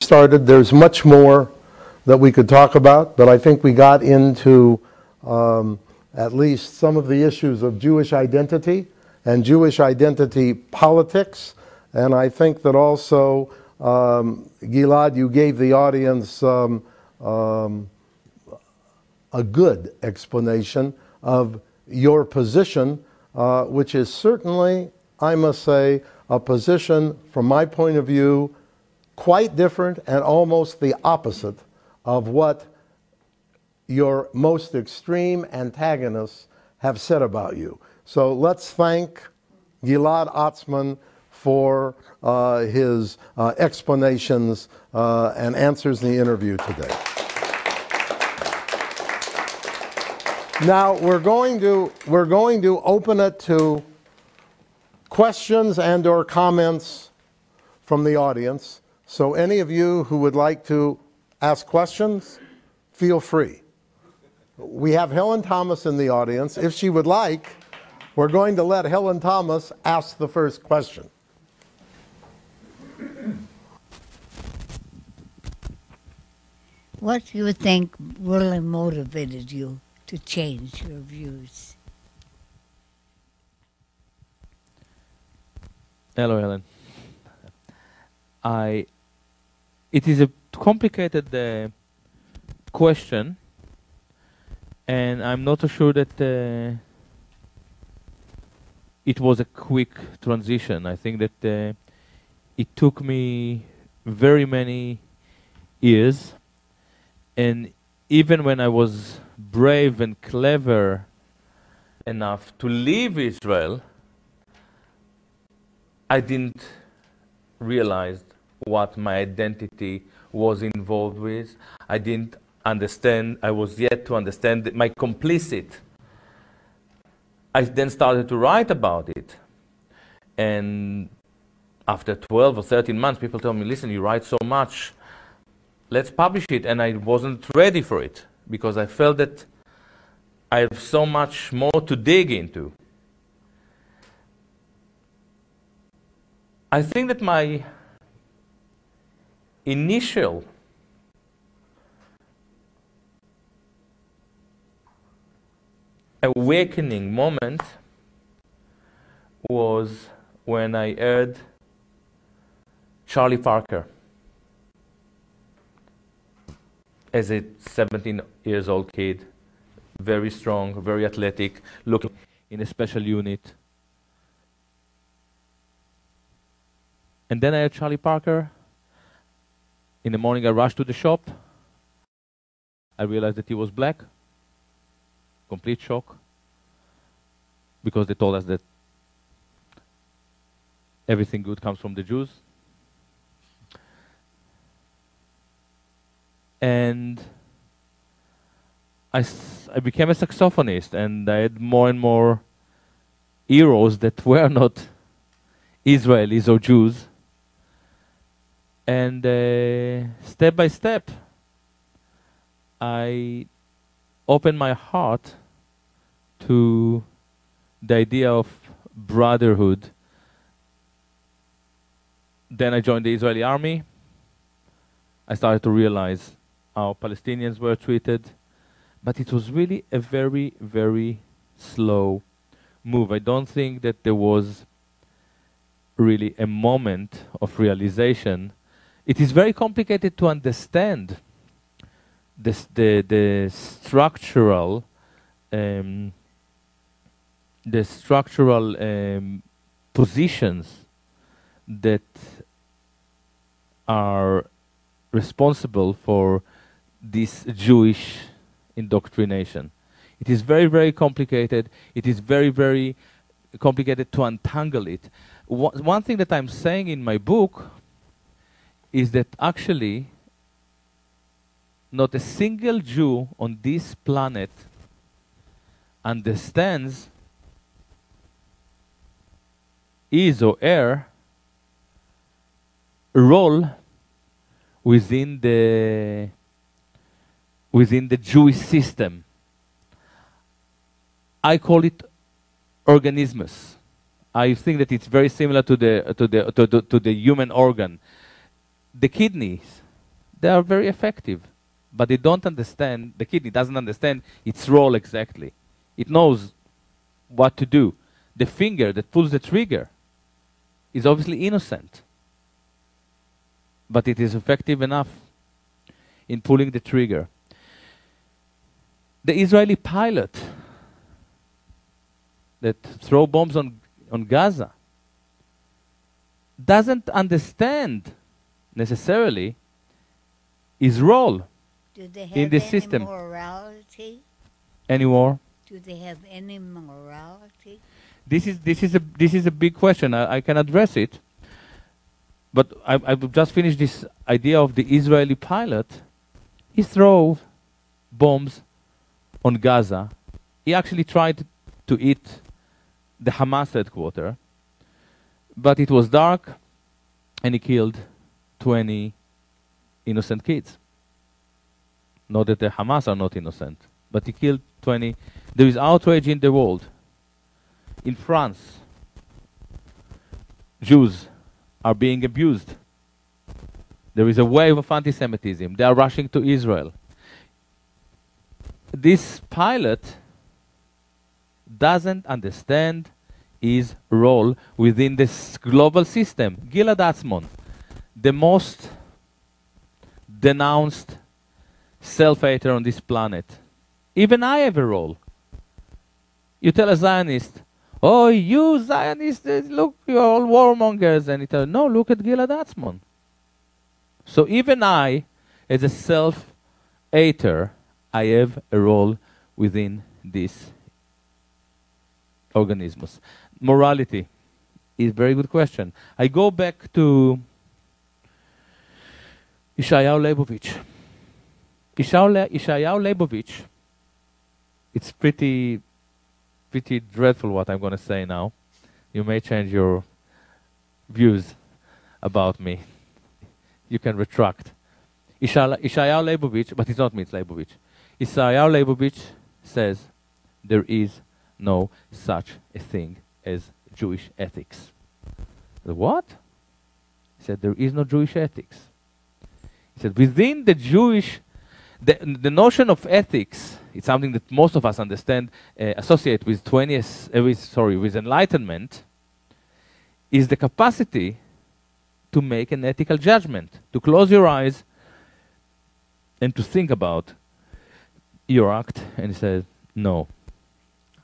started. There's much more that we could talk about, but I think we got into at least some of the issues of Jewish identity and Jewish identity politics. And I think that also, Gilad, you gave the audience a good explanation of your position, which is certainly, I must say, a position, from my point of view, quite different and almost the opposite of what your most extreme antagonists have said about you. So let's thank Gilad Atzmon for his explanations and answers in the interview today. Now we're going to open it to questions and or comments from the audience. So any of you who would like to ask questions, feel free. We have Helen Thomas in the audience. If she would like, we're going to let Helen Thomas ask the first question. What do you think really motivated you to change your views? Hello, Helen. It is a complicated question, and I'm not so sure that it was a quick transition. I think that it took me very many years, and even when I was brave and clever enough to leave Israel, I didn't realize what my identity was involved with. I didn't understand, I was yet to understand my complicit. I then started to write about it. And after 12 or 13 months, people told me, listen, you write so much, let's publish it. And I wasn't ready for it because I felt that I have so much more to dig into. I think that my initial awakening moment was when I heard Charlie Parker as a 17 years old kid, very strong, very athletic, looking in a special unit. And then I heard Charlie Parker. In the morning I rushed to the shop. I realized that he was black. Complete shock. Because they told us that everything good comes from the Jews. And I became a saxophonist, and I had more and more heroes that were not Israelis or Jews. And step by step, I opened my heart to the idea of brotherhood. Then I joined the Israeli army. I started to realize how Palestinians were treated. But it was really a very, very slow move. I don't think that there was really a moment of realization. It is very complicated to understand the structural positions that are responsible for this Jewish indoctrination. It is very, very complicated. It is very, very complicated to untangle it. One thing that I'm saying in my book is that actually not a single Jew on this planet understands his or her role within the Jewish system. I call it Organismus. I think that it's very similar to the human organ. The kidneys they are very effective. But they don't understand, the kidney doesn't understand its role exactly. It knows what to do. The finger that pulls the trigger is obviously innocent, but it is effective enough in pulling the trigger. The Israeli pilot that throw bombs on Gaza doesn't understand necessarily his role Do they have in this any system. morality? Any more? Do they have any morality? This is a big question. I can address it, but I will just finish this idea of the Israeli pilot. He threw bombs on Gaza. He actually tried to hit the Hamas headquarters, but it was dark, and he killed 20 innocent kids. Not that the Hamas are not innocent, but he killed 20. There is outrage in the world. In France, Jews are being abused. There is a wave of anti-Semitism. They are rushing to Israel. This pilot doesn't understand his role within this global system. Gilad Atzmon, the most denounced self-hater on this planet. Even I have a role. You tell a Zionist, oh, you Zionists, look, you're all warmongers. And he tells, no, look at Gilad Atzmon. So even I, as a self-hater, I have a role within this Organismus. Morality is a very good question. I go back to Yeshayahu Leibovich. Yeshayahu Leibovich, it's pretty dreadful what I'm going to say now. You may change your views about me. You can retract. Yeshayahu Leibovich, but it's not me, it's Leibovich. Yeshayahu Leibovich says there is no such a thing as Jewish ethics. What? He said there is no Jewish ethics. He said within the Jewish, the notion of ethics, it's something that most of us understand, associate with with enlightenment, is the capacity to make an ethical judgment, to close your eyes and to think about your act. And he said, no,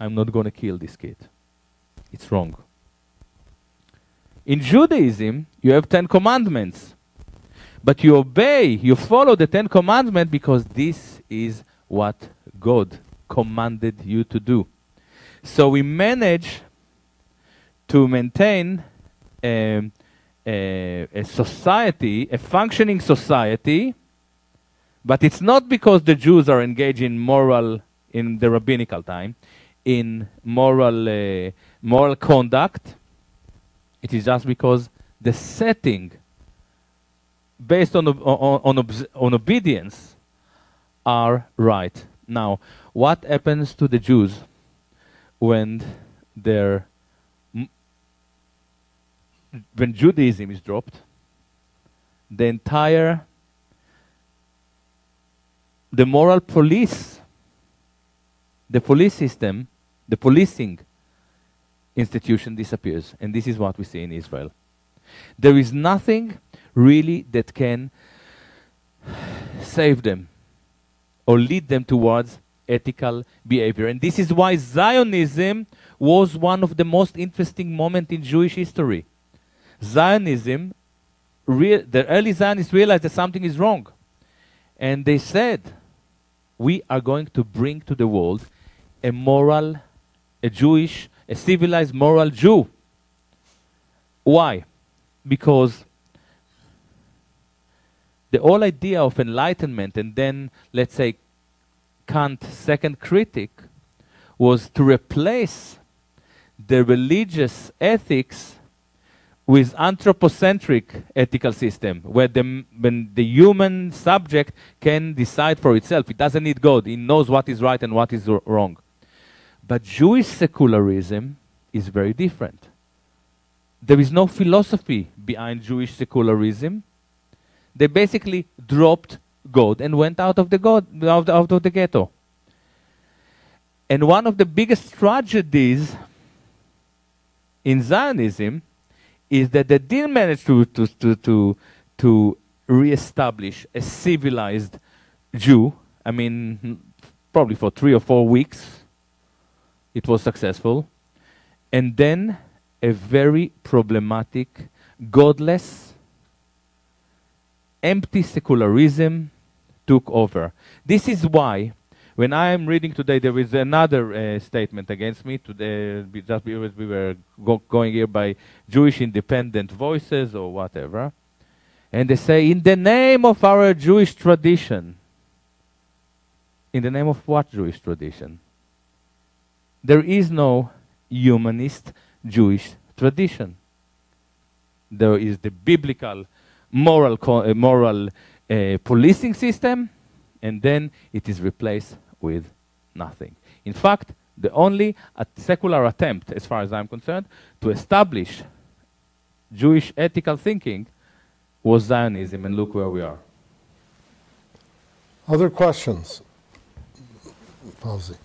I'm not going to kill this kid. It's wrong. In Judaism, you have 10 commandments. But you obey, you follow the 10 commandments because this is what God commanded you to do. So we manage to maintain a society, a functioning society, but it's not because the Jews are engaged in moral, in the rabbinical time, in moral conduct. It is just because the setting based on obedience are right. Now, what happens to the Jews when Judaism is dropped? The moral police, the police system, the policing institution disappears. And this is what we see in Israel. There is nothing really that can save them or lead them towards ethical behavior. And this is why Zionism was one of the most interesting moments in Jewish history. Zionism, the early Zionists realized that something is wrong. And they said, we are going to bring to the world a civilized moral Jew. Why? Because the whole idea of enlightenment, and then, let's say, Kant's second critic, was to replace the religious ethics with anthropocentric ethical system, where when the human subject can decide for itself. It doesn't need God. It knows what is right and what is wrong. But Jewish secularism is very different. There is no philosophy behind Jewish secularism. They basically dropped God and went out of the out of the ghetto. And one of the biggest tragedies in Zionism is that they didn't manage to reestablish a civilized Jew. I mean, probably for 3 or 4 weeks, it was successful. And then a very problematic, godless, empty secularism took over. This is why, when I am reading today, there is another statement against me. Today, just because we were going here by Jewish independent voices or whatever. And they say, in the name of our Jewish tradition. In the name of what Jewish tradition? There is no humanist Jewish tradition. There is the biblical moral policing system, and then it is replaced with nothing. In fact, the only secular attempt, as far as I'm concerned, to establish Jewish ethical thinking was Zionism, and look where we are. Other questions? Fauzi.